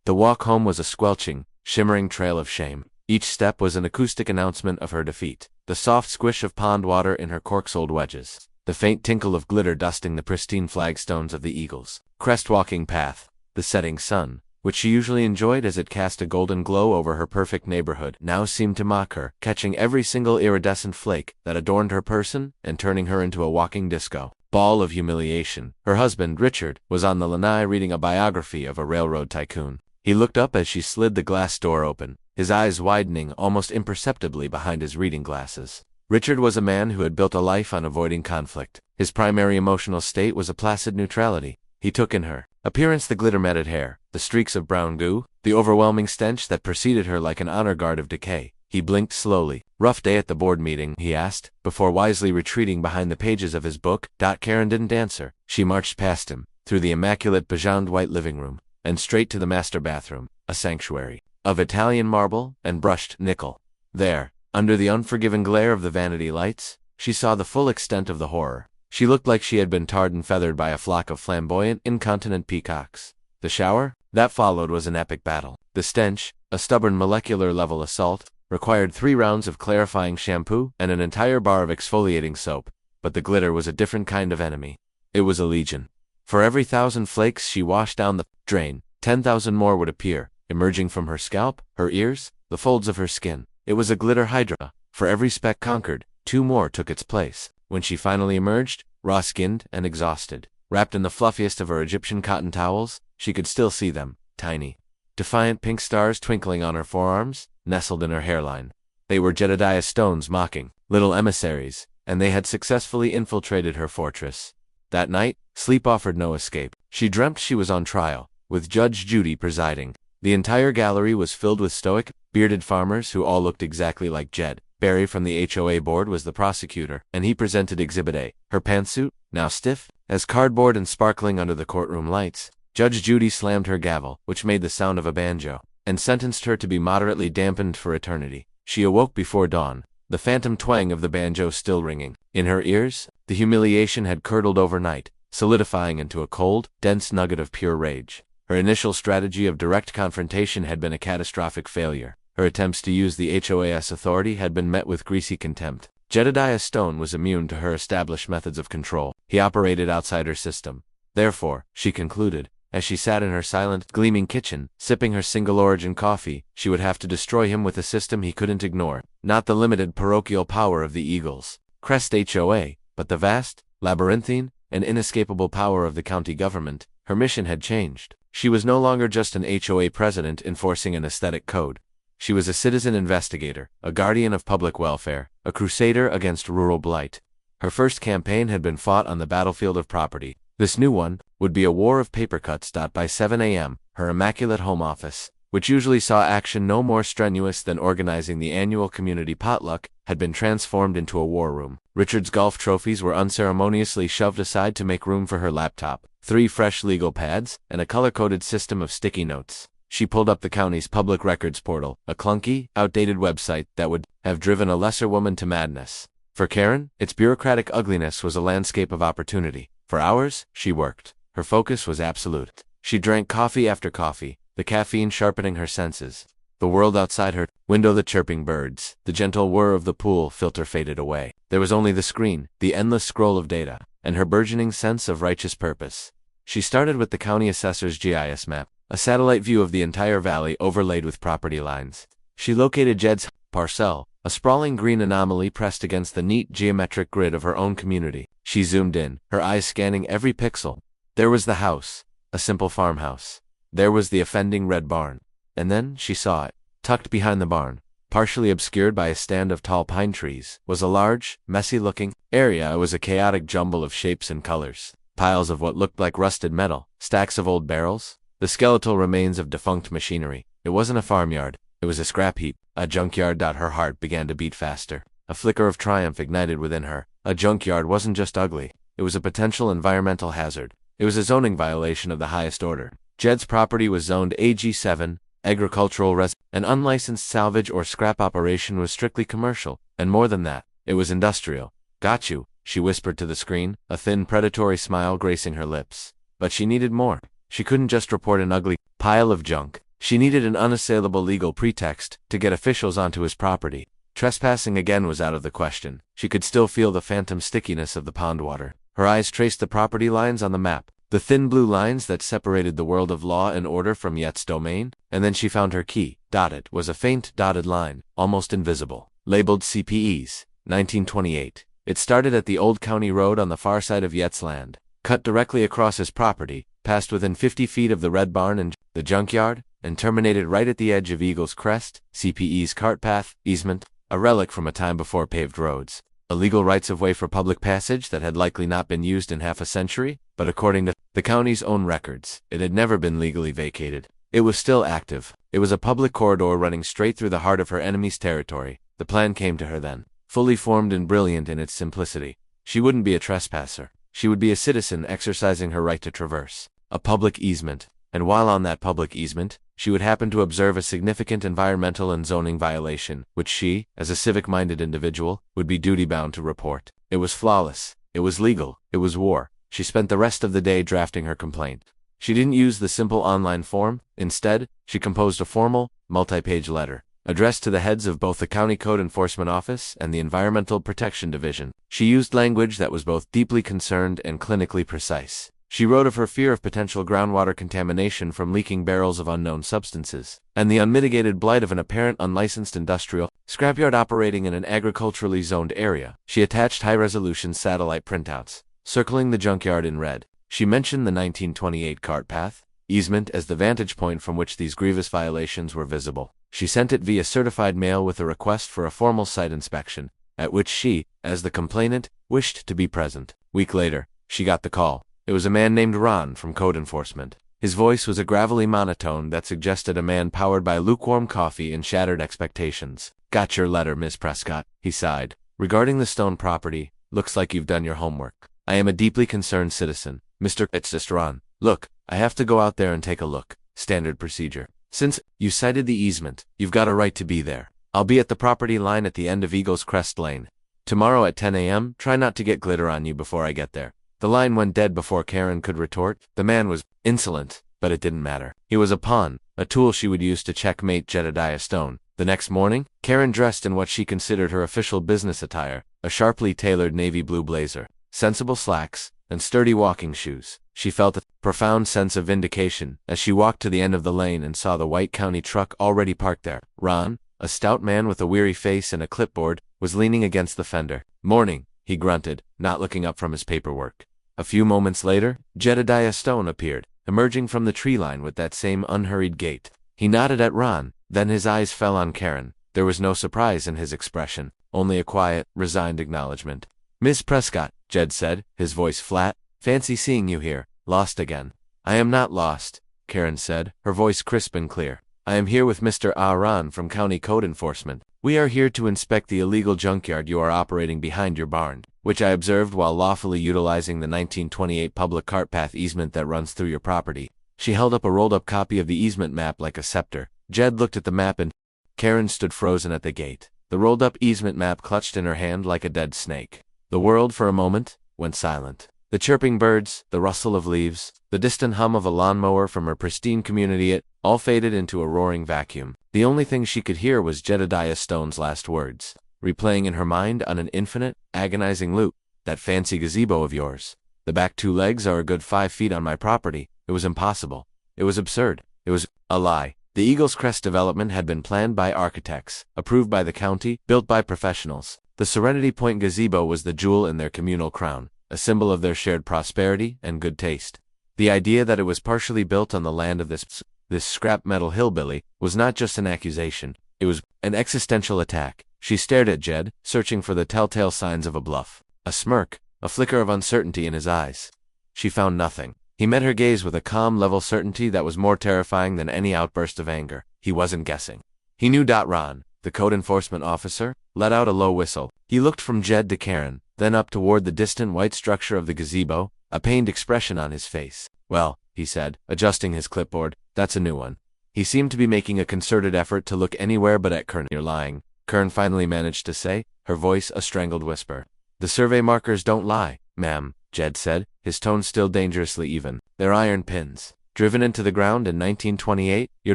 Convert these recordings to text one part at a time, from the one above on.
The walk home was a squelching, shimmering trail of shame. Each step was an acoustic announcement of her defeat. The soft squish of pond water in her cork-soled wedges. The faint tinkle of glitter dusting the pristine flagstones of the Eagle's crest-walking path. The setting sun, which she usually enjoyed as it cast a golden glow over her perfect neighborhood, now seemed to mock her, catching every single iridescent flake that adorned her person and turning her into a walking disco ball of humiliation. Her husband, Richard, was on the lanai reading a biography of a railroad tycoon. He looked up as she slid the glass door open, his eyes widening almost imperceptibly behind his reading glasses. Richard was a man who had built a life on avoiding conflict. His primary emotional state was a placid neutrality. He took in her appearance, the glitter-matted hair, the streaks of brown goo, the overwhelming stench that preceded her like an honor guard of decay. He blinked slowly. "Rough day at the board meeting?" he asked, before wisely retreating behind the pages of his book. Karen didn't answer. She marched past him, through the immaculate bejoned white living room, and straight to the master bathroom, a sanctuary of Italian marble and brushed nickel. There, under the unforgiving glare of the vanity lights, she saw the full extent of the horror. She looked like she had been tarred and feathered by a flock of flamboyant, incontinent peacocks. The shower that followed was an epic battle. The stench, a stubborn molecular-level assault, required 3 rounds of clarifying shampoo and an entire bar of exfoliating soap. But the glitter was a different kind of enemy. It was a legion. For every 1,000 flakes she washed down the drain, 10,000 more would appear, emerging from her scalp, her ears, the folds of her skin. It was a glitter hydra. For every speck conquered, 2 more took its place. When she finally emerged, raw-skinned and exhausted, wrapped in the fluffiest of her Egyptian cotton towels, she could still see them, tiny, defiant pink stars twinkling on her forearms, nestled in her hairline. They were Jedediah Stone's mocking little emissaries, and they had successfully infiltrated her fortress. That night, sleep offered no escape. She dreamt she was on trial, with Judge Judy presiding. The entire gallery was filled with stoic, bearded farmers who all looked exactly like Jed. Barry from the HOA board was the prosecutor, and he presented Exhibit A, her pantsuit, now stiff as cardboard and sparkling under the courtroom lights. Judge Judy slammed her gavel, which made the sound of a banjo, and sentenced her to be moderately dampened for eternity. She awoke before dawn, the phantom twang of the banjo still ringing in her ears. The humiliation had curdled overnight, solidifying into a cold, dense nugget of pure rage. Her initial strategy of direct confrontation had been a catastrophic failure. Her attempts to use the HOA's authority had been met with greasy contempt. Jedediah Stone was immune to her established methods of control. He operated outside her system. Therefore, she concluded, as she sat in her silent, gleaming kitchen, sipping her single-origin coffee, she would have to destroy him with a system he couldn't ignore. Not the limited parochial power of the Eagles Crest HOA, but the vast, labyrinthine, and inescapable power of the county government. Her mission had changed. She was no longer just an HOA president enforcing an aesthetic code. She was a citizen investigator, a guardian of public welfare, a crusader against rural blight. Her first campaign had been fought on the battlefield of property. This new one would be a war of paper cuts. By 7 a.m., her immaculate home office, which usually saw action no more strenuous than organizing the annual community potluck, had been transformed into a war room. Richard's golf trophies were unceremoniously shoved aside to make room for her laptop, 3 fresh legal pads, and a color-coded system of sticky notes. She pulled up the county's public records portal, a clunky, outdated website that would have driven a lesser woman to madness. For Karen, its bureaucratic ugliness was a landscape of opportunity. For hours, she worked. Her focus was absolute. She drank coffee after coffee, the caffeine sharpening her senses. The world outside her window, the chirping birds, the gentle whir of the pool filter faded away. There was only the screen, the endless scroll of data, and her burgeoning sense of righteous purpose. She started with the county assessor's GIS map, a satellite view of the entire valley overlaid with property lines. She located Jed's parcel, a sprawling green anomaly pressed against the neat geometric grid of her own community. She zoomed in, her eyes scanning every pixel. There was the house, a simple farmhouse. There was the offending red barn. And then she saw it. Tucked behind the barn, partially obscured by a stand of tall pine trees, was a large, messy-looking area. It was a chaotic jumble of shapes and colors. Piles of what looked like rusted metal, stacks of old barrels, the skeletal remains of defunct machinery. It wasn't a farmyard. It was a scrap heap, a junkyard. Her heart began to beat faster. A flicker of triumph ignited within her. A junkyard wasn't just ugly. It was a potential environmental hazard. It was a zoning violation of the highest order. Jed's property was zoned AG7, agricultural An unlicensed salvage or scrap operation was strictly commercial, and more than that, it was industrial. "Got you," she whispered to the screen, a thin predatory smile gracing her lips. But she needed more. She couldn't just report an ugly pile of junk. She needed an unassailable legal pretext to get officials onto his property. Trespassing again was out of the question. She could still feel the phantom stickiness of the pond water. Her eyes traced the property lines on the map, the thin blue lines that separated the world of law and order from Yet's domain, and then she found her key. Dotted was a faint dotted line, almost invisible, labeled CPEs, 1928. It started at the old county road on the far side of Yet's land, cut directly across his property, passed within 50 feet of the Red Barn and the junkyard, and terminated right at the edge of Eagle's Crest, CPE's cart path, easement, a relic from a time before paved roads. A legal rights-of-way for public passage that had likely not been used in half a century, but according to the county's own records, it had never been legally vacated. It was still active. It was a public corridor running straight through the heart of her enemy's territory. The plan came to her then, fully formed and brilliant in its simplicity. She wouldn't be a trespasser. She would be a citizen exercising her right to traverse a public easement, and while on that public easement, she would happen to observe a significant environmental and zoning violation, which she, as a civic-minded individual, would be duty-bound to report. It was flawless. It was legal. It was war. She spent the rest of the day drafting her complaint. She didn't use the simple online form. Instead, she composed a formal, multi-page letter, addressed to the heads of both the County Code Enforcement Office and the Environmental Protection Division. She used language that was both deeply concerned and clinically precise. She wrote of her fear of potential groundwater contamination from leaking barrels of unknown substances, and the unmitigated blight of an apparent unlicensed industrial scrapyard operating in an agriculturally zoned area. She attached high-resolution satellite printouts, circling the junkyard in red. She mentioned the 1928 cart path easement as the vantage point from which these grievous violations were visible. She sent it via certified mail with a request for a formal site inspection, at which she, as the complainant, wished to be present. Week later, she got the call. It was a man named Ron from Code Enforcement. His voice was a gravelly monotone that suggested a man powered by lukewarm coffee and shattered expectations. "Got your letter, Miss Prescott," he sighed. "Regarding the stone property, looks like you've done your homework. I am a deeply concerned citizen. Mr. It's just Ron. Look, I have to go out there and take a look. Standard procedure. Since you cited the easement, you've got a right to be there. I'll be at the property line at the end of Eagle's Crest Lane. Tomorrow at 10 a.m., try not to get glitter on you before I get there." The line went dead before Karen could retort. The man was insolent, but it didn't matter. He was a pawn, a tool she would use to checkmate Jedediah Stone. The next morning, Karen dressed in what she considered her official business attire, a sharply tailored navy blue blazer, sensible slacks, and sturdy walking shoes. She felt a profound sense of vindication as she walked to the end of the lane and saw the white county truck already parked there. Ron, a stout man with a weary face and a clipboard, was leaning against the fender. "Morning," he grunted, not looking up from his paperwork. A few moments later, Jedediah Stone appeared, emerging from the tree line with that same unhurried gait. He nodded at Ron, then his eyes fell on Karen. There was no surprise in his expression, only a quiet, resigned acknowledgement. "Miss Prescott," Jed said, his voice flat, "fancy seeing you here. Lost again." "I am not lost," Karen said, her voice crisp and clear. "I am here with Mr. Ron from County Code Enforcement. We are here to inspect the illegal junkyard you are operating behind your barn, which I observed while lawfully utilizing the 1928 public cart path easement that runs through your property." She held up a rolled-up copy of the easement map like a scepter. Jed looked at the map and Karen stood frozen at the gate, the rolled-up easement map clutched in her hand like a dead snake. The world, for a moment, went silent. The chirping birds, the rustle of leaves, the distant hum of a lawnmower from her pristine community, it all faded into a roaring vacuum. The only thing she could hear was Jedediah Stone's last words, replaying in her mind on an infinite, agonizing loop. "That fancy gazebo of yours. The back 2 legs are a good 5 feet on my property." It was impossible. It was absurd. It was a lie. The Eagle's Crest development had been planned by architects, approved by the county, built by professionals. The Serenity Point gazebo was the jewel in their communal crown, a symbol of their shared prosperity and good taste. The idea that it was partially built on the land of this scrap metal hillbilly was not just an accusation. It was an existential attack. She stared at Jed, searching for the telltale signs of a bluff. A smirk, a flicker of uncertainty in his eyes. She found nothing. He met her gaze with a calm, level certainty that was more terrifying than any outburst of anger. He wasn't guessing. He knew. Ron, the code enforcement officer, let out a low whistle. He looked from Jed to Karen, then up toward the distant white structure of the gazebo, a pained expression on his face. "Well," he said, adjusting his clipboard, "that's a new one." He seemed to be making a concerted effort to look anywhere but at Karen. "You're lying," Karen finally managed to say, her voice a strangled whisper. "The survey markers don't lie, ma'am," Jed said, his tone still dangerously even. "They're iron pins, Driven into the ground in 1928, your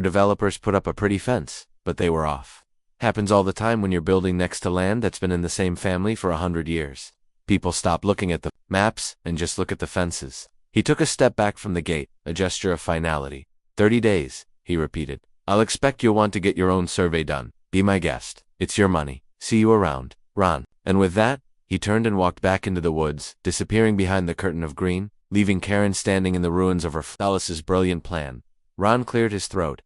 developers put up a pretty fence, but they were off. Happens all the time when you're building next to land that's been in the same family for 100 years. People stop looking at the maps and just look at the fences. He took a step back from the gate, a gesture of finality. 30 days, he repeated. I'll expect you'll want to get your own survey done. Be my guest. It's your money. See you around, Ron. And with that, he turned and walked back into the woods, disappearing behind the curtain of green, leaving Karen standing in the ruins of her Dallas's brilliant plan. Ron cleared his throat.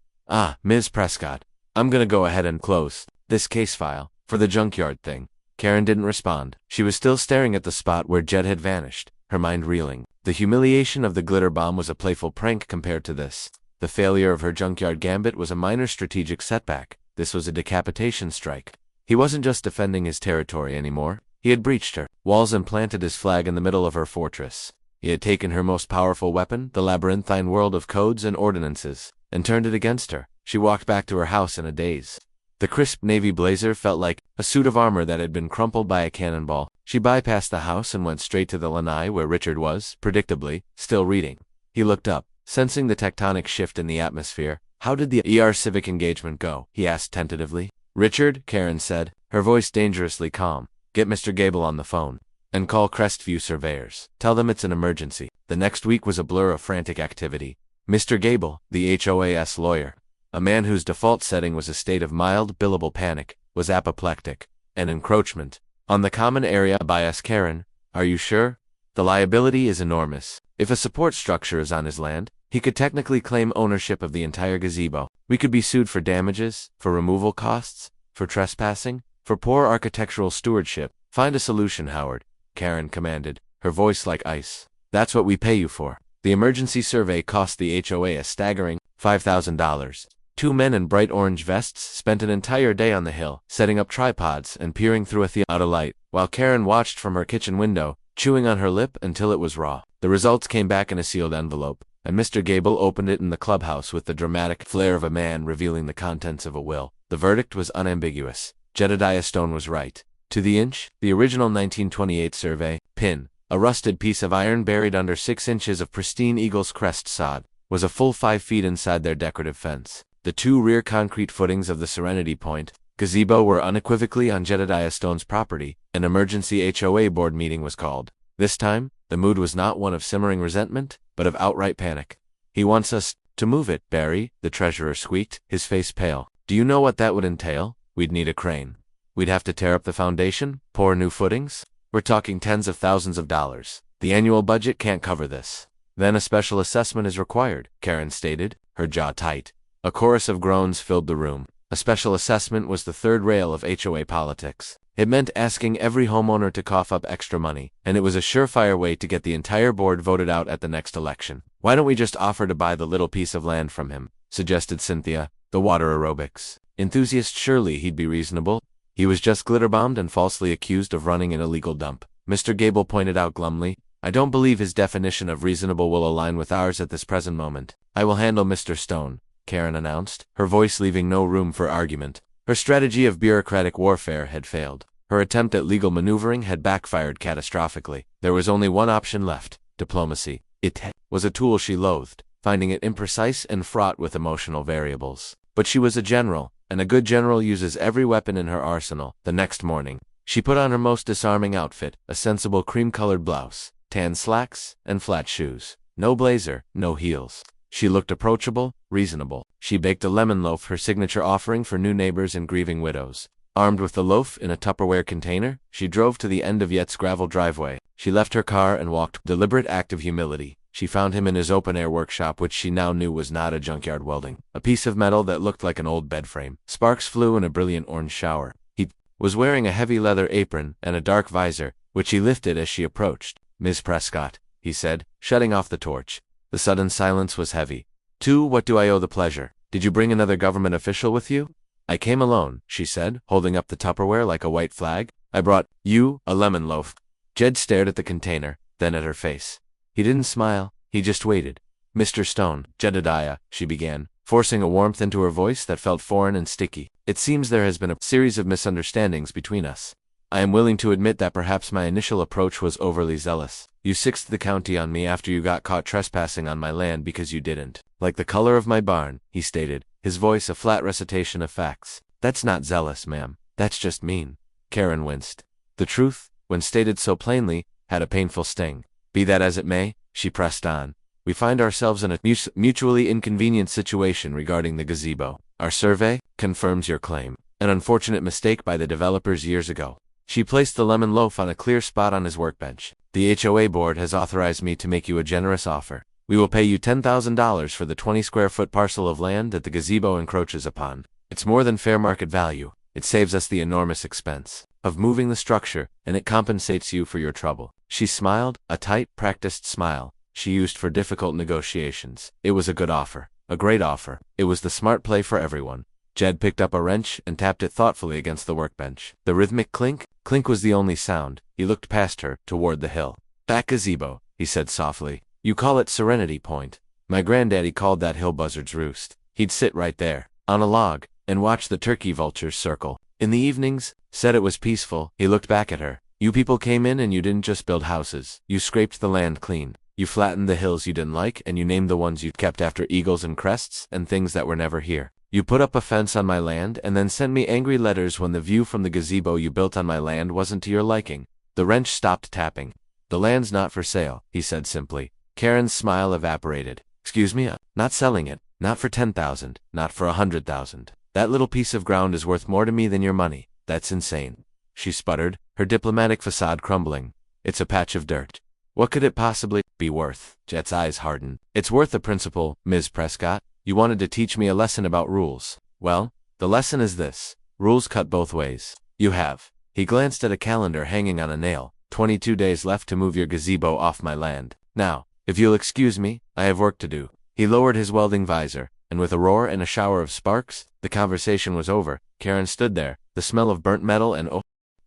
Ms. Prescott, I'm gonna go ahead and close this case file for the junkyard thing. Karen didn't respond. She was still staring at the spot where Jed had vanished, her mind reeling. The humiliation of the glitter bomb was a playful prank compared to this. The failure of her junkyard gambit was a minor strategic setback. This was a decapitation strike. He wasn't just defending his territory anymore. He had breached her walls and planted his flag in the middle of her fortress. He had taken her most powerful weapon, the labyrinthine world of codes and ordinances, and turned it against her. She walked back to her house in a daze. The crisp navy blazer felt like a suit of armor that had been crumpled by a cannonball. She bypassed the house and went straight to the lanai where Richard was, predictably, still reading. He looked up, sensing the tectonic shift in the atmosphere. How did the civic engagement go? He asked tentatively. Richard, Karen said, her voice dangerously calm. Get Mr. Gable on the phone. And call Crestview surveyors. Tell them it's an emergency. The next week was a blur of frantic activity. Mr. Gable, the HOAS lawyer, a man whose default setting was a state of mild, billable panic, was apoplectic. An encroachment on the common area by us. Karen, are you sure? The liability is enormous. If a support structure is on his land, he could technically claim ownership of the entire gazebo. We could be sued for damages, for removal costs, for trespassing, for poor architectural stewardship. Find a solution, Howard, Karen commanded, her voice like ice. That's what we pay you for. The emergency survey cost the HOA a staggering $5,000. Two men in bright orange vests spent an entire day on the hill, setting up tripods and peering through a theodolite, while Karen watched from her kitchen window, chewing on her lip until it was raw. The results came back in a sealed envelope, and Mr. Gable opened it in the clubhouse with the dramatic flair of a man revealing the contents of a will. The verdict was unambiguous. Jedediah Stone was right. To the inch, the original 1928 survey, pin, a rusted piece of iron buried under 6 inches of pristine eagle's crest sod, was a full 5 feet inside their decorative fence. The 2 rear concrete footings of the Serenity Point gazebo were unequivocally on Jedediah Stone's property. An emergency HOA board meeting was called. This time, the mood was not one of simmering resentment, but of outright panic. He wants us to move it, Barry, the treasurer squeaked, his face pale. Do you know what that would entail? We'd need a crane. We'd have to tear up the foundation, pour new footings. We're talking tens of thousands of dollars. The annual budget can't cover this. Then a special assessment is required, Karen stated, her jaw tight. A chorus of groans filled the room. A special assessment was the third rail of HOA politics. It meant asking every homeowner to cough up extra money, and it was a surefire way to get the entire board voted out at the next election. Why don't we just offer to buy the little piece of land from him, suggested Cynthia, the water aerobics enthusiast. Surely he'd be reasonable. He was just glitterbombed and falsely accused of running an illegal dump. Mr. Gable pointed out glumly. I don't believe his definition of reasonable will align with ours at this present moment. I will handle Mr. Stone, Karen announced, her voice leaving no room for argument. Her strategy of bureaucratic warfare had failed. Her attempt at legal maneuvering had backfired catastrophically. There was only one option left, diplomacy. It was a tool she loathed, finding it imprecise and fraught with emotional variables. But she was a general, and a good general uses every weapon in her arsenal. The next morning, she put on her most disarming outfit, a sensible cream-colored blouse, tan slacks, and flat shoes. No blazer, no heels. She looked approachable, reasonable. She baked a lemon loaf, her signature offering for new neighbors and grieving widows. Armed with the loaf in a Tupperware container, she drove to the end of Yet's gravel driveway. She left her car and walked. Deliberate act of humility. She found him in his open-air workshop, which she now knew was not a junkyard welding. A piece of metal that looked like an old bed frame. Sparks flew in a brilliant orange shower. He was wearing a heavy leather apron and a dark visor, which he lifted as she approached. Ms. Prescott, he said, shutting off the torch. The sudden silence was heavy. To what do I owe the pleasure? Did you bring another government official with you? I came alone, she said, holding up the Tupperware like a white flag. I brought you a lemon loaf. Jed stared at the container, then at her face. He didn't smile, he just waited. Mr. Stone, Jedediah, she began, forcing a warmth into her voice that felt foreign and sticky. It seems there has been a series of misunderstandings between us. I am willing to admit that perhaps my initial approach was overly zealous. You sixed the county on me after you got caught trespassing on my land because you didn't like the color of my barn," he stated, his voice a flat recitation of facts. "That's not zealous, ma'am. That's just mean." Karen winced. The truth, when stated so plainly, had a painful sting. "Be that as it may," she pressed on, "we find ourselves in a mutually inconvenient situation regarding the gazebo. Our survey confirms your claim. An unfortunate mistake by the developers years ago." She placed the lemon loaf on a clear spot on his workbench. "The HOA board has authorized me to make you a generous offer. We will pay you $10,000 for the 20-square-foot parcel of land that the gazebo encroaches upon. It's more than fair market value. It saves us the enormous expense of moving the structure, and it compensates you for your trouble." She smiled, a tight, practiced smile she used for difficult negotiations. It was a good offer, a great offer. It was the smart play for everyone. Jed picked up a wrench and tapped it thoughtfully against the workbench. The rhythmic clink was the only sound. He looked past her, toward the hill. "That gazebo," he said softly. "You call it Serenity Point. My granddaddy called that hill Buzzard's Roost. He'd sit right there, on a log, and watch the turkey vultures circle. In the evenings, said it was peaceful." He looked back at her. "You people came in and you didn't just build houses. You scraped the land clean. You flattened the hills you didn't like, and you named the ones you'd kept after eagles and crests and things that were never here. You put up a fence on my land and then sent me angry letters when the view from the gazebo you built on my land wasn't to your liking." The wrench stopped tapping. "The land's not for sale," he said simply. Karen's smile evaporated. "Excuse me, not selling it. Not for $10,000, not for $100,000. That little piece of ground is worth more to me than your money. That's insane." She sputtered, her diplomatic facade crumbling. "It's a patch of dirt. What could it possibly be worth?" Jet's eyes hardened. "It's worth the principle, Ms. Prescott. You wanted to teach me a lesson about rules. Well, the lesson is this. Rules cut both ways. You have." He glanced at a calendar hanging on a nail. 22 days left to move your gazebo off my land. "Now, if you'll excuse me, I have work to do." He lowered his welding visor, and with a roar and a shower of sparks, the conversation was over. Karen stood there, the smell of burnt metal and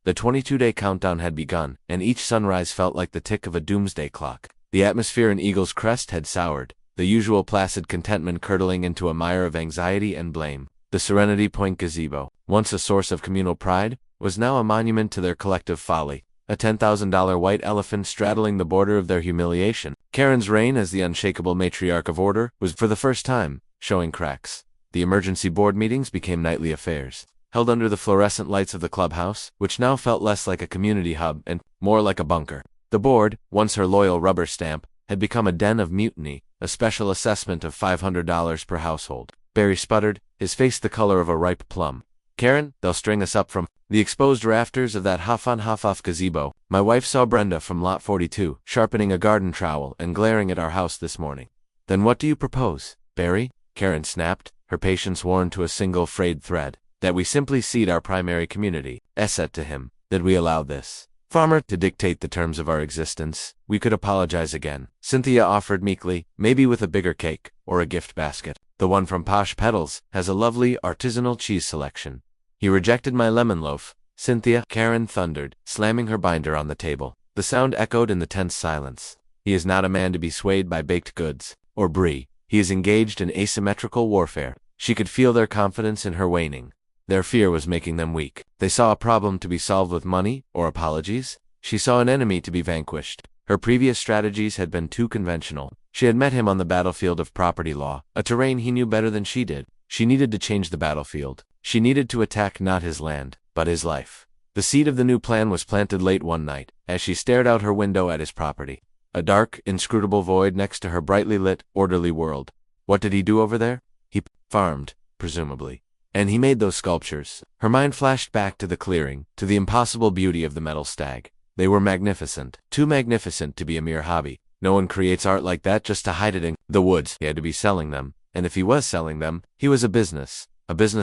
the 22-day countdown had begun, and each sunrise felt like the tick of a doomsday clock. The atmosphere in Eagle's Crest had soured, the usual placid contentment curdling into a mire of anxiety and blame. The Serenity Point gazebo, once a source of communal pride, was now a monument to their collective folly, a $10,000 white elephant straddling the border of their humiliation. Karen's reign as the unshakable matriarch of order was, for the first time, showing cracks. The emergency board meetings became nightly affairs, held under the fluorescent lights of the clubhouse, which now felt less like a community hub and more like a bunker. The board, once her loyal rubber stamp, had become a den of mutiny, a special assessment of $500 per household. Barry sputtered, his face the color of a ripe plum. "Karen, they'll string us up from the exposed rafters of that half-on half-off gazebo. My wife saw Brenda from lot 42, sharpening a garden trowel and glaring at our house this morning." "Then what do you propose, Barry?" Karen snapped, her patience worn to a single frayed thread. "That we simply cede our primary community asset to him. That we allow this farmer to dictate the terms of our existence. We could apologize again," Cynthia offered meekly, "maybe with a bigger cake, or a gift basket. The one from Posh Petals has a lovely artisanal cheese selection." "He rejected my lemon loaf, Cynthia," Karen thundered, slamming her binder on the table. The sound echoed in the tense silence. "He is not a man to be swayed by baked goods, or brie. He is engaged in asymmetrical warfare." She could feel their confidence in her waning. Their fear was making them weak. They saw a problem to be solved with money, or apologies. She saw an enemy to be vanquished. Her previous strategies had been too conventional. She had met him on the battlefield of property law, a terrain he knew better than she did. She needed to change the battlefield. She needed to attack not his land, but his life. The seed of the new plan was planted late one night, as she stared out her window at his property. A dark, inscrutable void next to her brightly lit, orderly world. What did he do over there? He farmed, presumably. And he made those sculptures. Her mind flashed back to the clearing, to the impossible beauty of the metal stag. They were magnificent, too magnificent to be a mere hobby. No one creates art like that just to hide it in the woods. He had to be selling them, and if he was selling them, he was a business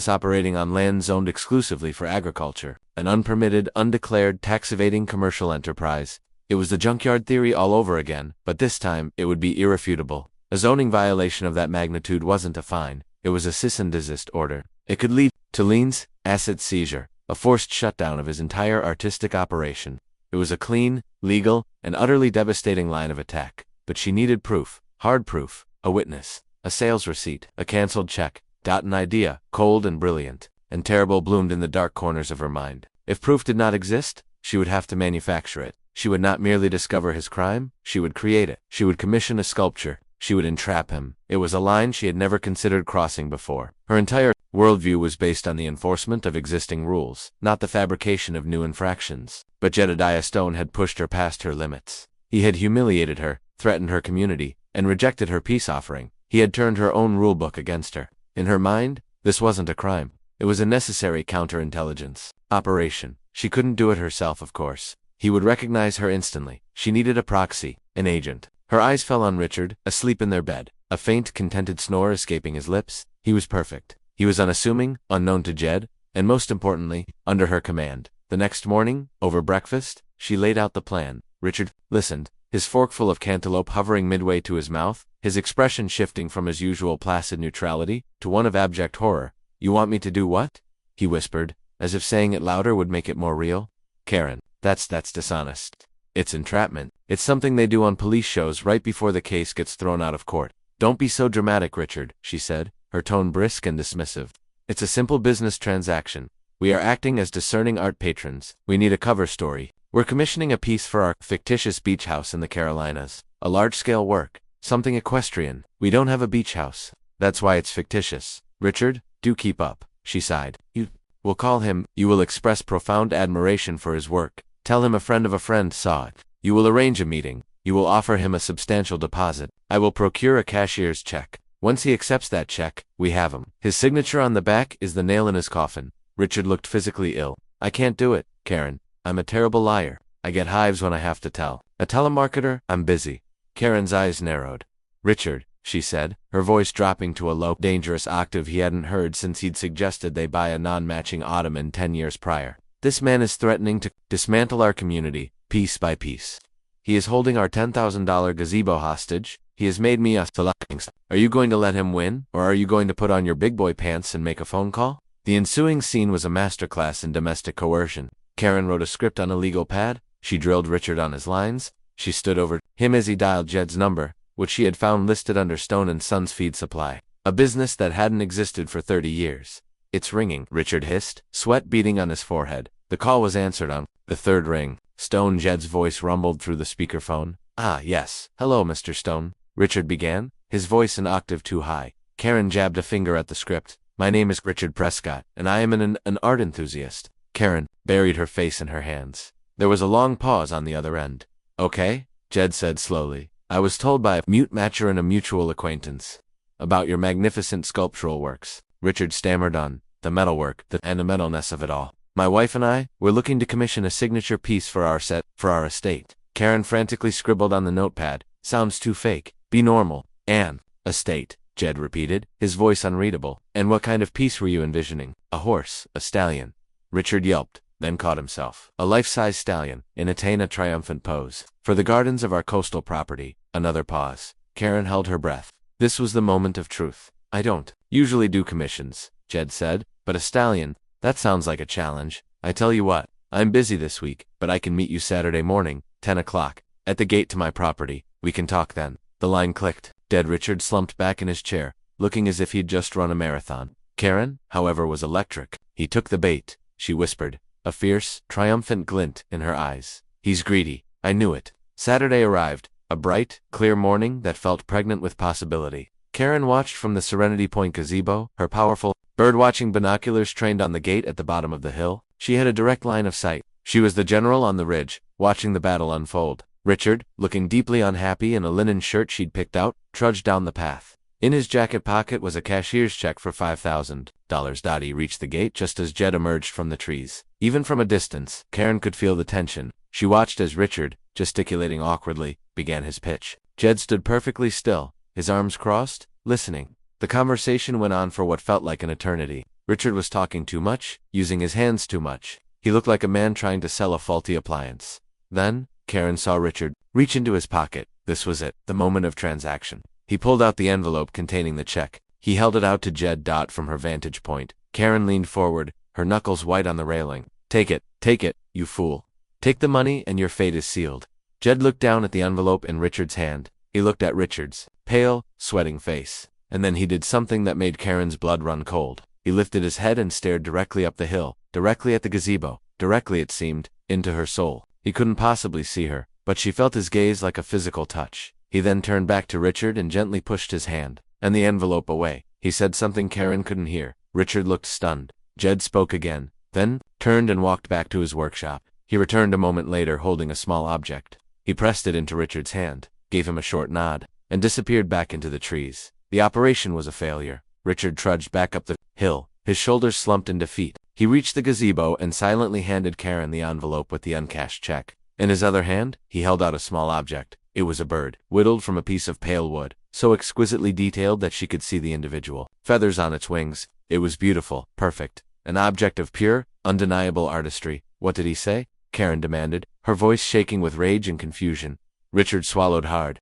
operating on land zoned exclusively for agriculture, an unpermitted, undeclared, tax-evading commercial enterprise. It was the junkyard theory all over again, but this time it would be irrefutable. A zoning violation of that magnitude wasn't a fine, it was a cease and desist order. It could lead to liens, asset seizure, a forced shutdown of his entire artistic operation. It was a clean, legal, and utterly devastating line of attack. But she needed proof, hard proof, a witness, a sales receipt, a canceled check. An idea, cold and brilliant, and terrible, bloomed in the dark corners of her mind. If proof did not exist, she would have to manufacture it. She would not merely discover his crime, she would create it. She would commission a sculpture. She would entrap him. It was a line she had never considered crossing before. Her entire worldview was based on the enforcement of existing rules, not the fabrication of new infractions. But Jedediah Stone had pushed her past her limits. He had humiliated her, threatened her community, and rejected her peace offering. He had turned her own rulebook against her. In her mind, this wasn't a crime. It was a necessary counterintelligence operation. She couldn't do it herself, of course. He would recognize her instantly. She needed a proxy, an agent. Her eyes fell on Richard, asleep in their bed, a faint, contented snore escaping his lips. He was perfect. He was unassuming, unknown to Jed, and most importantly, under her command. The next morning, over breakfast, she laid out the plan. Richard listened, his fork full of cantaloupe hovering midway to his mouth, his expression shifting from his usual placid neutrality to one of abject horror. "You want me to do what?" he whispered, as if saying it louder would make it more real. "Karen, that's dishonest. It's entrapment. It's something they do on police shows right before the case gets thrown out of court." "Don't be so dramatic, Richard," she said, her tone brisk and dismissive. "It's a simple business transaction. We are acting as discerning art patrons. We need a cover story. We're commissioning a piece for our fictitious beach house in the Carolinas. A large-scale work. Something equestrian. We don't have a beach house. That's why it's fictitious. Richard, do keep up," she sighed. "You will call him. You will express profound admiration for his work. Tell him a friend of a friend saw it. You will arrange a meeting. You will offer him a substantial deposit. I will procure a cashier's check. Once he accepts that check, we have him. His signature on the back is the nail in his coffin." Richard looked physically ill. "I can't do it, Karen. I'm a terrible liar. I get hives when I have to tell. A telemarketer? I'm busy." Karen's eyes narrowed. "Richard," she said, her voice dropping to a low, dangerous octave he hadn't heard since he'd suggested they buy a non-matching ottoman 10 years prior. "This man is threatening to dismantle our community, piece by piece. He is holding our $10,000 gazebo hostage. He has made me a select. Are you going to let him win, or are you going to put on your big boy pants and make a phone call?" The ensuing scene was a masterclass in domestic coercion. Karen wrote a script on a legal pad. She drilled Richard on his lines. She stood over him as he dialed Jed's number, which she had found listed under Stone & Sons Feed Supply, a business that hadn't existed for 30 years. "It's ringing," Richard hissed, sweat beading on his forehead. The call was answered on the third ring. Jed's voice rumbled through the speakerphone. "Ah, yes. Hello, Mr. Stone," Richard began, his voice an octave too high. Karen jabbed a finger at the script. "My name is Richard Prescott, and I am an art enthusiast." Karen buried her face in her hands. There was a long pause on the other end. "Okay," Jed said slowly. "I was told by a mute matcher and a mutual acquaintance about your magnificent sculptural works." Richard stammered on the metalwork, the metalness of it all. "My wife and I, we're looking to commission a signature piece for our estate." Karen frantically scribbled on the notepad. "Sounds too fake. Be normal. An estate," Jed repeated, his voice unreadable. "And what kind of piece were you envisioning? A horse, a stallion?" Richard yelped, then caught himself. "A life-size stallion, in a triumphant pose. For the gardens of our coastal property." Another pause. Karen held her breath. This was the moment of truth. "I don't usually do commissions," Jed said, "but a stallion, that sounds like a challenge. I tell you what, I'm busy this week, but I can meet you Saturday morning, 10 o'clock, at the gate to my property. We can talk then." The line clicked. Dead Richard slumped back in his chair, looking as if he'd just run a marathon. Karen, however, was electric. "He took the bait," she whispered, a fierce, triumphant glint in her eyes. "He's greedy. I knew it." Saturday arrived, a bright, clear morning that felt pregnant with possibility. Karen watched from the Serenity Point gazebo, her powerful, bird-watching binoculars trained on the gate at the bottom of the hill. She had a direct line of sight. She was the general on the ridge, watching the battle unfold. Richard, looking deeply unhappy in a linen shirt she'd picked out, trudged down the path. In his jacket pocket was a cashier's check for $5,000. He reached the gate just as Jed emerged from the trees. Even from a distance, Karen could feel the tension. She watched as Richard, gesticulating awkwardly, began his pitch. Jed stood perfectly still, his arms crossed, listening. The conversation went on for what felt like an eternity. Richard was talking too much, using his hands too much. He looked like a man trying to sell a faulty appliance. Then, Karen saw Richard reach into his pocket. This was it, the moment of transaction. He pulled out the envelope containing the check. He held it out to Jed. From her vantage point, Karen leaned forward, her knuckles white on the railing. Take it, you fool. Take the money and your fate is sealed." Jed looked down at the envelope in Richard's hand. He looked at Richard's pale, sweating face. And then he did something that made Karen's blood run cold. He lifted his head and stared directly up the hill, directly at the gazebo, directly, it seemed, into her soul. He couldn't possibly see her, but she felt his gaze like a physical touch. He then turned back to Richard and gently pushed his hand and the envelope away. He said something Karen couldn't hear. Richard looked stunned. Jed spoke again, then turned and walked back to his workshop. He returned a moment later holding a small object. He pressed it into Richard's hand, gave him a short nod, and disappeared back into the trees. The operation was a failure. Richard trudged back up the hill, his shoulders slumped in defeat. He reached the gazebo and silently handed Karen the envelope with the uncashed check. In his other hand, he held out a small object. It was a bird, whittled from a piece of pale wood, so exquisitely detailed that she could see the individual feathers on its wings. It was beautiful, perfect, an object of pure, undeniable artistry. What did he say? Karen demanded, her voice shaking with rage and confusion. Richard swallowed hard.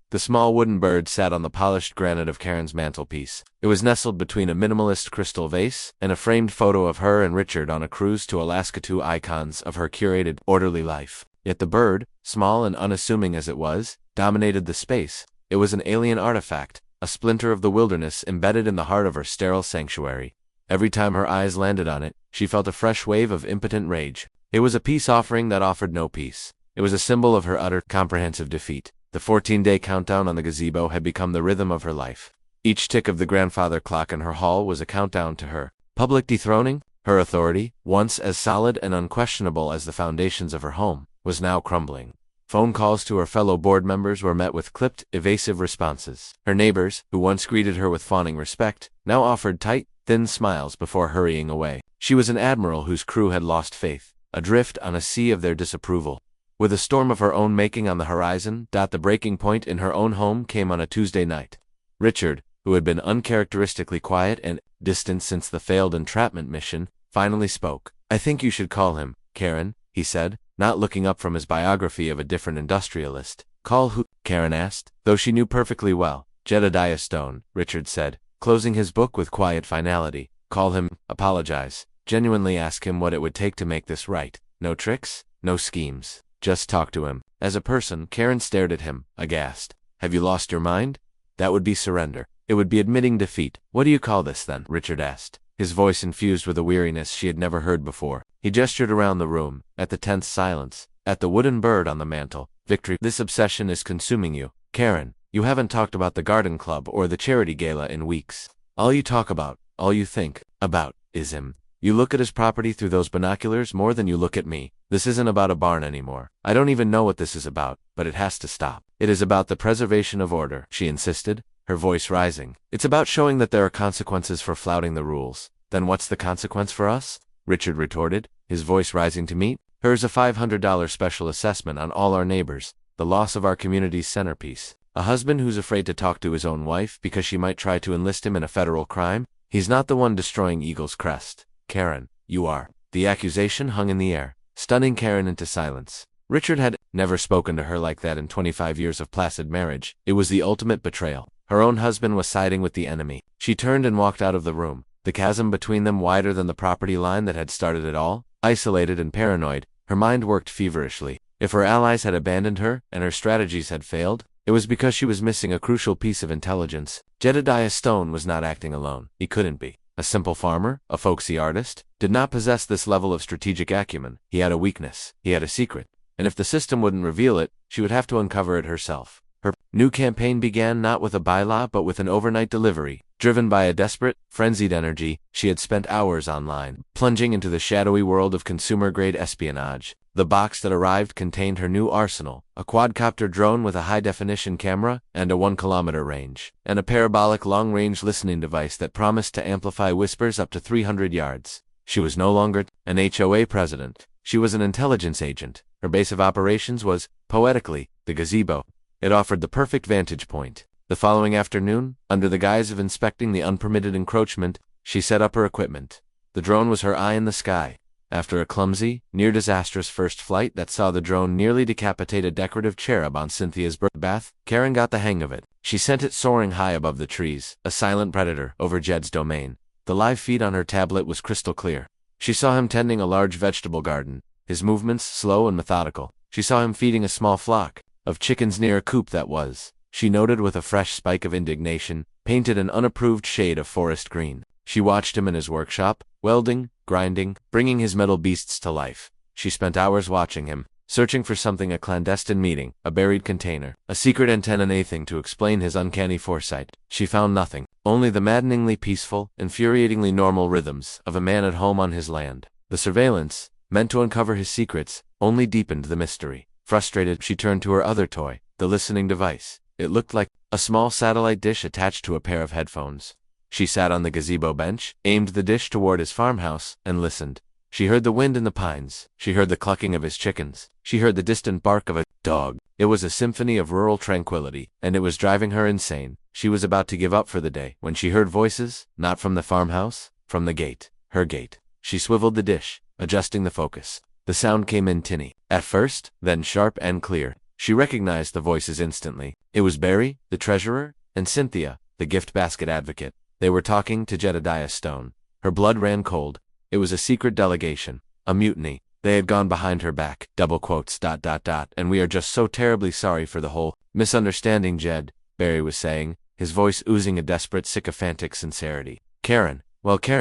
The small wooden bird sat on the polished granite of Karen's mantelpiece. It was nestled between a minimalist crystal vase and a framed photo of her and Richard on a cruise to Alaska, two icons of her curated, orderly life. Yet the bird, small and unassuming as it was, dominated the space. It was an alien artifact, a splinter of the wilderness embedded in the heart of her sterile sanctuary. Every time her eyes landed on it, she felt a fresh wave of impotent rage. It was a peace offering that offered no peace. It was a symbol of her utter, comprehensive defeat. The 14-day countdown on the gazebo had become the rhythm of her life. Each tick of the grandfather clock in her hall was a countdown to her public dethroning. Her authority, once as solid and unquestionable as the foundations of her home, was now crumbling. Phone calls to her fellow board members were met with clipped, evasive responses. Her neighbors, who once greeted her with fawning respect, now offered tight, thin smiles before hurrying away. She was an admiral whose crew had lost faith, adrift on a sea of their disapproval. With a storm of her own making on the horizon, the breaking point in her own home came on a Tuesday night. Richard, who had been uncharacteristically quiet and distant since the failed entrapment mission, finally spoke. "I think you should call him, Karen," he said, not looking up from his biography of a different industrialist. "Call who?" Karen asked, though she knew perfectly well. "Jedediah Stone," Richard said, closing his book with quiet finality. "Call him, apologize, genuinely ask him what it would take to make this right. No tricks, no schemes. Just talk to him." As a person, Karen stared at him, aghast. "Have you lost your mind? That would be surrender. It would be admitting defeat." "What do you call this, then?" Richard asked, his voice infused with a weariness she had never heard before. He gestured around the room, at the tense silence, at the wooden bird on the mantel. "Victory. This obsession is consuming you. Karen, you haven't talked about the garden club or the charity gala in weeks. All you talk about, all you think about, is him. You look at his property through those binoculars more than you look at me. This isn't about a barn anymore. I don't even know what this is about, but it has to stop. It is about the preservation of order," she insisted, her voice rising. "It's about showing that there are consequences for flouting the rules." "Then what's the consequence for us?" Richard retorted, his voice rising to meet hers. "A $500 special assessment on all our neighbors, the loss of our community's centerpiece. A husband who's afraid to talk to his own wife because she might try to enlist him in a federal crime. He's not the one destroying Eagle's Crest. Karen, you are." The accusation hung in the air, stunning Karen into silence. Richard had never spoken to her like that in 25 years of placid marriage. It was the ultimate betrayal. Her own husband was siding with the enemy. She turned and walked out of the room, the chasm between them wider than the property line that had started it all. Isolated and paranoid, her mind worked feverishly. If her allies had abandoned her, and her strategies had failed, it was because she was missing a crucial piece of intelligence. Jedediah Stone was not acting alone. He couldn't be. A simple farmer, a folksy artist, did not possess this level of strategic acumen. He had a weakness. He had a secret. And if the system wouldn't reveal it, she would have to uncover it herself. Her new campaign began not with a bylaw but with an overnight delivery. Driven by a desperate, frenzied energy, she had spent hours online, plunging into the shadowy world of consumer-grade espionage. The box that arrived contained her new arsenal, a quadcopter drone with a high-definition camera and a 1-kilometer range, and a parabolic long-range listening device that promised to amplify whispers up to 300 yards. She was no longer an HOA president. She was an intelligence agent. Her base of operations was, poetically, the gazebo. It offered the perfect vantage point. The following afternoon, under the guise of inspecting the unpermitted encroachment, she set up her equipment. The drone was her eye in the sky. After a clumsy, near-disastrous first flight that saw the drone nearly decapitate a decorative cherub on Cynthia's birth bath, Karen got the hang of it. She sent it soaring high above the trees, a silent predator, over Jed's domain. The live feed on her tablet was crystal clear. She saw him tending a large vegetable garden, his movements slow and methodical. She saw him feeding a small flock of chickens near a coop that was, she noted with a fresh spike of indignation, painted an unapproved shade of forest green. She watched him in his workshop, welding, grinding, bringing his metal beasts to life. She spent hours watching him, searching for something: a clandestine meeting, a buried container, a secret antenna, anything to explain his uncanny foresight. She found nothing, only the maddeningly peaceful, infuriatingly normal rhythms of a man at home on his land. The surveillance, meant to uncover his secrets, only deepened the mystery. Frustrated, she turned to her other toy, the listening device. It looked like a small satellite dish attached to a pair of headphones. She sat on the gazebo bench, aimed the dish toward his farmhouse, and listened. She heard the wind in the pines. She heard the clucking of his chickens. She heard the distant bark of a dog. It was a symphony of rural tranquility, and it was driving her insane. She was about to give up for the day when she heard voices, not from the farmhouse, from the gate, her gate. She swiveled the dish, adjusting the focus. The sound came in tinny, at first, then sharp and clear. She recognized the voices instantly. It was Barry, the treasurer, and Cynthia, the gift basket advocate. They were talking to Jedediah Stone. Her blood ran cold. It was a secret delegation, a mutiny. They had gone behind her back, double quotes, ... and we are just so terribly sorry for the whole misunderstanding, Jed, Barry was saying, his voice oozing a desperate, sycophantic sincerity. Karen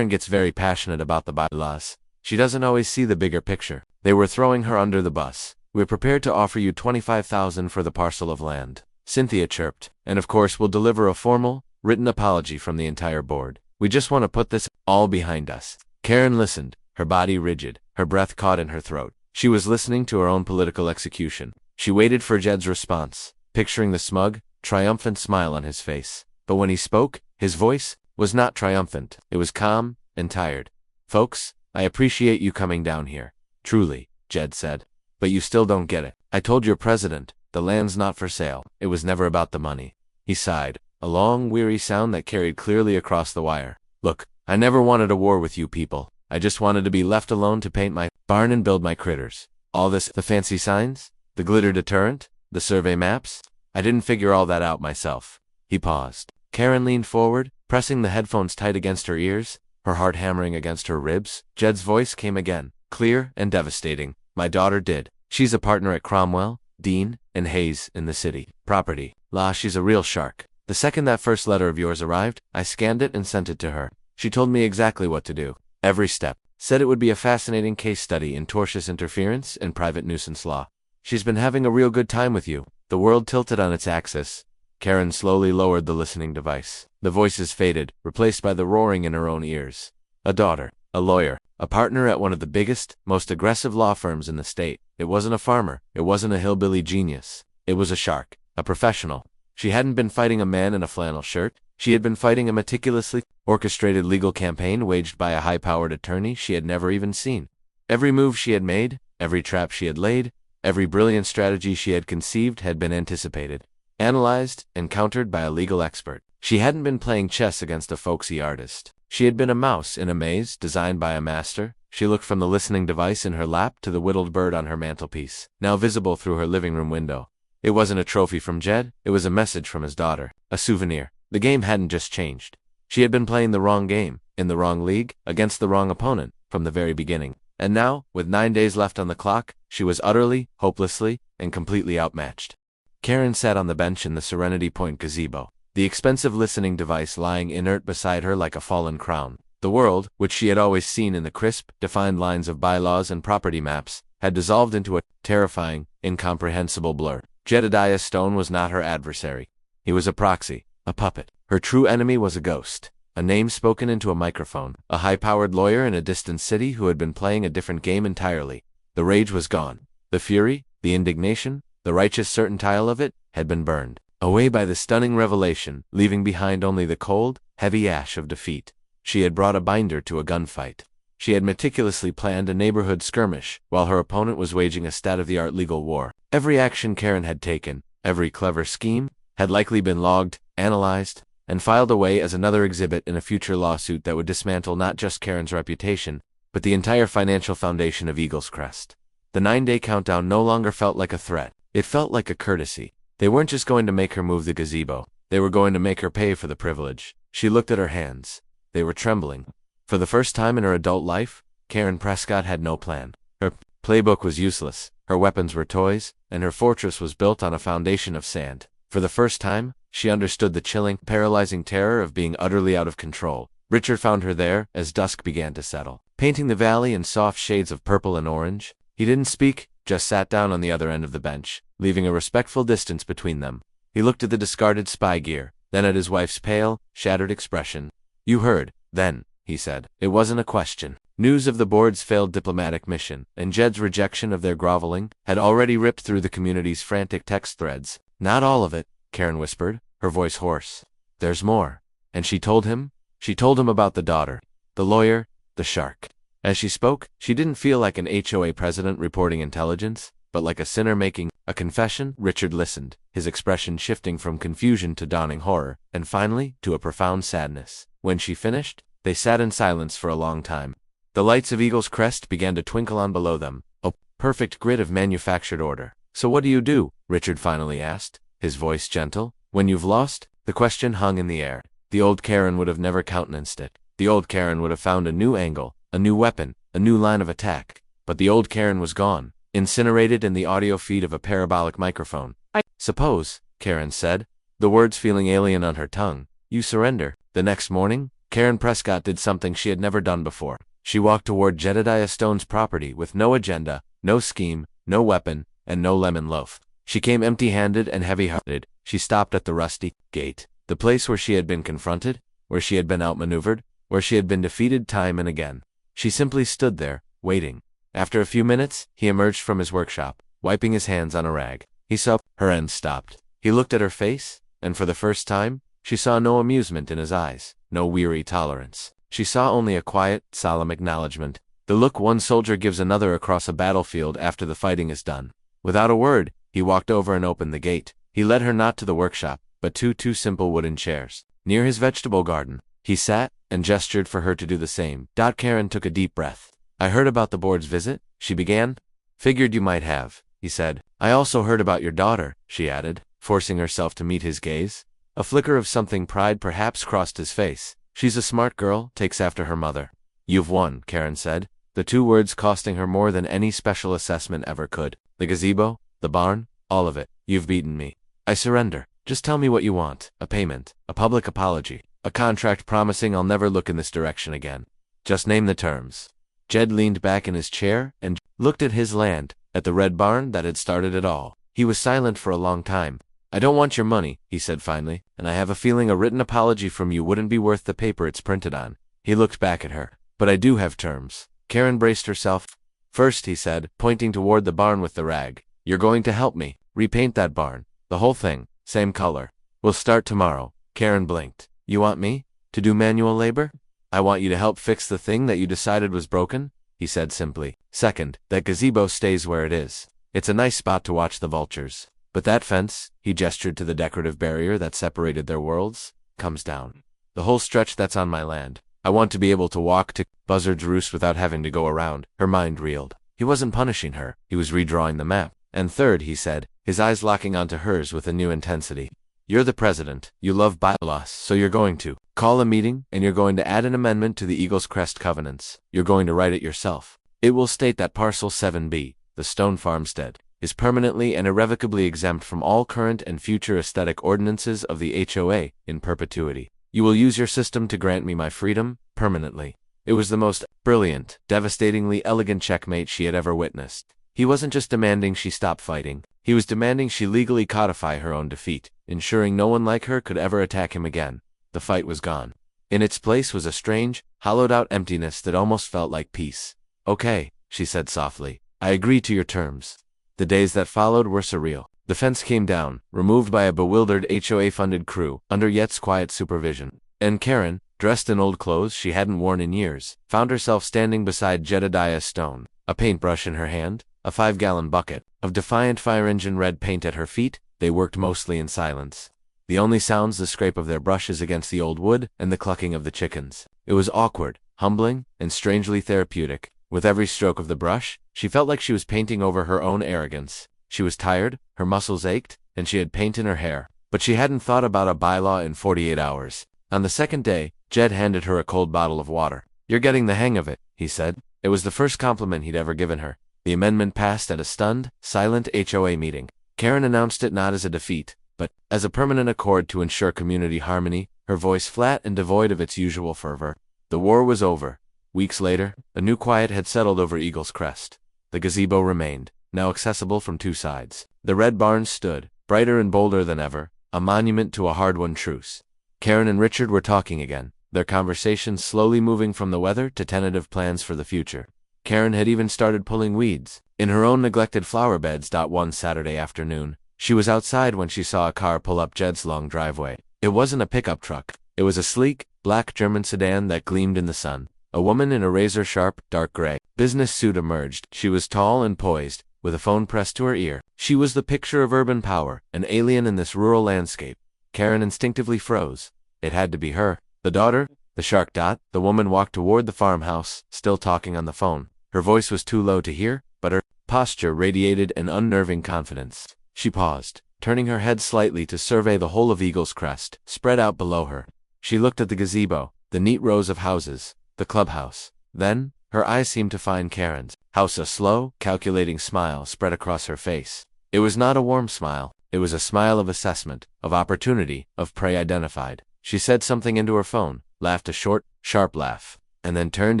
gets very passionate about the bylaws. She doesn't always see the bigger picture. They were throwing her under the bus. We're prepared to offer you $25,000 for the parcel of land, Cynthia chirped, and of course we'll deliver a formal, written apology from the entire board. We just want to put this all behind us. Karen listened, her body rigid, her breath caught in her throat. She was listening to her own political execution. She waited for Jed's response, picturing the smug, triumphant smile on his face. But when he spoke, his voice was not triumphant. It was calm and tired. Folks, I appreciate you coming down here. Truly, Jed said. But you still don't get it. I told your president, the land's not for sale. It was never about the money. He sighed, a long, weary sound that carried clearly across the wire. Look, I never wanted a war with you people. I just wanted to be left alone to paint my barn and build my critters. All this, the fancy signs, the glitter deterrent, the survey maps, I didn't figure all that out myself. He paused. Karen leaned forward, pressing the headphones tight against her ears, her heart hammering against her ribs. Jed's voice came again, clear and devastating. My daughter did. She's a partner at Cromwell, Dean, and Hayes in the city property. She's a real shark. The second that first letter of yours arrived, I scanned it and sent it to her. She told me exactly what to do. Every step. Said it would be a fascinating case study in tortious interference and private nuisance law. She's been having a real good time with you. The world tilted on its axis. Karen slowly lowered the listening device. The voices faded, replaced by the roaring in her own ears. A daughter, a lawyer, a partner at one of the biggest, most aggressive law firms in the state. It wasn't a farmer. It wasn't a hillbilly genius. It was a shark, a professional. She hadn't been fighting a man in a flannel shirt. She had been fighting a meticulously orchestrated legal campaign waged by a high-powered attorney she had never even seen. Every move she had made, every trap she had laid, every brilliant strategy she had conceived had been anticipated, analyzed, and countered by a legal expert. She hadn't been playing chess against a folksy artist. She had been a mouse in a maze designed by a master. She looked from the listening device in her lap to the whittled bird on her mantelpiece, now visible through her living room window. It wasn't a trophy from Jed, it was a message from his daughter, a souvenir. The game hadn't just changed. She had been playing the wrong game, in the wrong league, against the wrong opponent, from the very beginning. And now, with 9 days left on the clock, she was utterly, hopelessly, and completely outmatched. Karen sat on the bench in the Serenity Point gazebo, the expensive listening device lying inert beside her like a fallen crown. The world, which she had always seen in the crisp, defined lines of bylaws and property maps, had dissolved into a terrifying, incomprehensible blur. Jedediah Stone was not her adversary. He was a proxy. A puppet. Her true enemy was a ghost, a name spoken into a microphone, a high-powered lawyer in a distant city who had been playing a different game entirely. The rage was gone. The fury, the indignation, the righteous certainty of it, had been burned away by the stunning revelation, leaving behind only the cold, heavy ash of defeat. She had brought a binder to a gunfight. She had meticulously planned a neighborhood skirmish, while her opponent was waging a state-of-the-art legal war. Every action Karen had taken, every clever scheme, had likely been logged, analyzed, and filed away as another exhibit in a future lawsuit that would dismantle not just Karen's reputation, but the entire financial foundation of Eagle's Crest. The 9-day countdown no longer felt like a threat. It felt like a courtesy. They weren't just going to make her move the gazebo. They were going to make her pay for the privilege. She looked at her hands. They were trembling. For the first time in her adult life, Karen Prescott had no plan. Her playbook was useless. Her weapons were toys, and her fortress was built on a foundation of sand. For the first time, she understood the chilling, paralyzing terror of being utterly out of control. Richard found her there as dusk began to settle, painting the valley in soft shades of purple and orange. He didn't speak, just sat down on the other end of the bench, leaving a respectful distance between them. He looked at the discarded spy gear, then at his wife's pale, shattered expression. "You heard, then," he said. It wasn't a question. News of the board's failed diplomatic mission, and Jed's rejection of their groveling, had already ripped through the community's frantic text threads. "Not all of it," Karen whispered, her voice hoarse. "There's more." And she told him? She told him about the daughter, the lawyer, the shark. As she spoke, she didn't feel like an HOA president reporting intelligence, but like a sinner making a confession. Richard listened, his expression shifting from confusion to dawning horror, and finally, to a profound sadness. When she finished, they sat in silence for a long time. The lights of Eagle's Crest began to twinkle on below them, a perfect grid of manufactured order. "So what do you do?" Richard finally asked, his voice gentle. "When you've lost?" The question hung in the air. The old Karen would have never countenanced it. The old Karen would have found a new angle, a new weapon, a new line of attack. But the old Karen was gone, incinerated in the audio feed of a parabolic microphone. "I suppose," Karen said, the words feeling alien on her tongue, "you surrender." The next morning, Karen Prescott did something she had never done before. She walked toward Jedediah Stone's property with no agenda, no scheme, no weapon, and no lemon loaf. She came empty-handed and heavy-hearted. She stopped at the rusty gate, the place where she had been confronted, where she had been outmaneuvered, where she had been defeated time and again. She simply stood there, waiting. After a few minutes, he emerged from his workshop, wiping his hands on a rag. He saw her and stopped. He looked at her face, and for the first time, she saw no amusement in his eyes, no weary tolerance. She saw only a quiet, solemn acknowledgement, the look one soldier gives another across a battlefield after the fighting is done. Without a word, he walked over and opened the gate. He led her not to the workshop, but to two simple wooden chairs. Near his vegetable garden, he sat, and gestured for her to do the same. Karen took a deep breath. "I heard about the board's visit," she began. "Figured you might have," he said. "I also heard about your daughter," she added, forcing herself to meet his gaze. A flicker of something pride perhaps crossed his face. "She's a smart girl, takes after her mother." "You've won," Karen said, the two words costing her more than any special assessment ever could. "The gazebo, the barn, all of it. You've beaten me. I surrender. Just tell me what you want. A payment, a public apology, a contract promising I'll never look in this direction again. Just name the terms." Jed leaned back in his chair and looked at his land, at the red barn that had started it all. He was silent for a long time. "I don't want your money," he said finally, "and I have a feeling a written apology from you wouldn't be worth the paper it's printed on." He looked back at her. "But I do have terms." Karen braced herself. "First," he said, pointing toward the barn with the rag, "you're going to help me repaint that barn. The whole thing, same color. We'll start tomorrow." Karen blinked. "You want me to do manual labor?" "I want you to help fix the thing that you decided was broken," he said simply. "Second, that gazebo stays where it is. It's a nice spot to watch the vultures. But that fence," he gestured to the decorative barrier that separated their worlds, "comes down. The whole stretch that's on my land. I want to be able to walk to Buzzard's Roost without having to go around." Her mind reeled. He wasn't punishing her. He was redrawing the map. "And third," he said, his eyes locking onto hers with a new intensity, "you're the president. You love bylaws, so you're going to call a meeting, and you're going to add an amendment to the Eagle's Crest covenants. You're going to write it yourself. It will state that Parcel 7B, the Stone Farmstead, is permanently and irrevocably exempt from all current and future aesthetic ordinances of the HOA in perpetuity. You will use your system to grant me my freedom, permanently." It was the most brilliant, devastatingly elegant checkmate she had ever witnessed. He wasn't just demanding she stop fighting. He was demanding she legally codify her own defeat, ensuring no one like her could ever attack him again. The fight was gone. In its place was a strange, hollowed-out emptiness that almost felt like peace. "Okay," she said softly. "I agree to your terms." The days that followed were surreal. The fence came down, removed by a bewildered HOA-funded crew, under Yet's quiet supervision. And Karen, dressed in old clothes she hadn't worn in years, found herself standing beside Jedediah Stone, a paintbrush in her hand, a 5-gallon bucket of defiant fire engine red paint at her feet. They worked mostly in silence. The only sounds the scrape of their brushes against the old wood and the clucking of the chickens. It was awkward, humbling, and strangely therapeutic. With every stroke of the brush, she felt like she was painting over her own arrogance. She was tired, her muscles ached, and she had paint in her hair. But she hadn't thought about a bylaw in 48 hours. On the second day, Jed handed her a cold bottle of water. "You're getting the hang of it," he said. It was the first compliment he'd ever given her. The amendment passed at a stunned, silent HOA meeting. Karen announced it not as a defeat, but as a permanent accord to ensure community harmony, her voice flat and devoid of its usual fervor. The war was over. Weeks later, a new quiet had settled over Eagle's Crest. The gazebo remained, now accessible from two sides. The red barns stood, brighter and bolder than ever, a monument to a hard-won truce. Karen and Richard were talking again, their conversation slowly moving from the weather to tentative plans for the future. Karen had even started pulling weeds in her own neglected flower beds. One Saturday afternoon, she was outside when she saw a car pull up Jed's long driveway. It wasn't a pickup truck. It was a sleek, black German sedan that gleamed in the sun. A woman in a razor-sharp, dark gray business suit emerged. She was tall and poised, with a phone pressed to her ear. She was the picture of urban power, an alien in this rural landscape. Karen instinctively froze. It had to be her. The daughter? The shark. The woman walked toward the farmhouse, still talking on the phone. Her voice was too low to hear, but her posture radiated an unnerving confidence. She paused, turning her head slightly to survey the whole of Eagle's Crest, spread out below her. She looked at the gazebo, the neat rows of houses, the clubhouse. Then, her eyes seemed to find Karen's house. A slow, calculating smile spread across her face. It was not a warm smile. It was a smile of assessment, of opportunity, of prey identified. She said something into her phone, laughed a short, sharp laugh, and then turned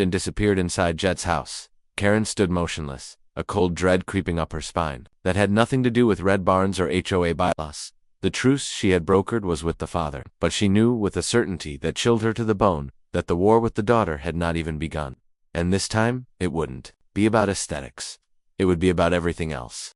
and disappeared inside Jed's house. Karen stood motionless, a cold dread creeping up her spine. That had nothing to do with red barns or HOA bylaws. The truce she had brokered was with the father, but she knew with a certainty that chilled her to the bone that the war with the daughter had not even begun. And this time, it wouldn't be about aesthetics. It would be about everything else.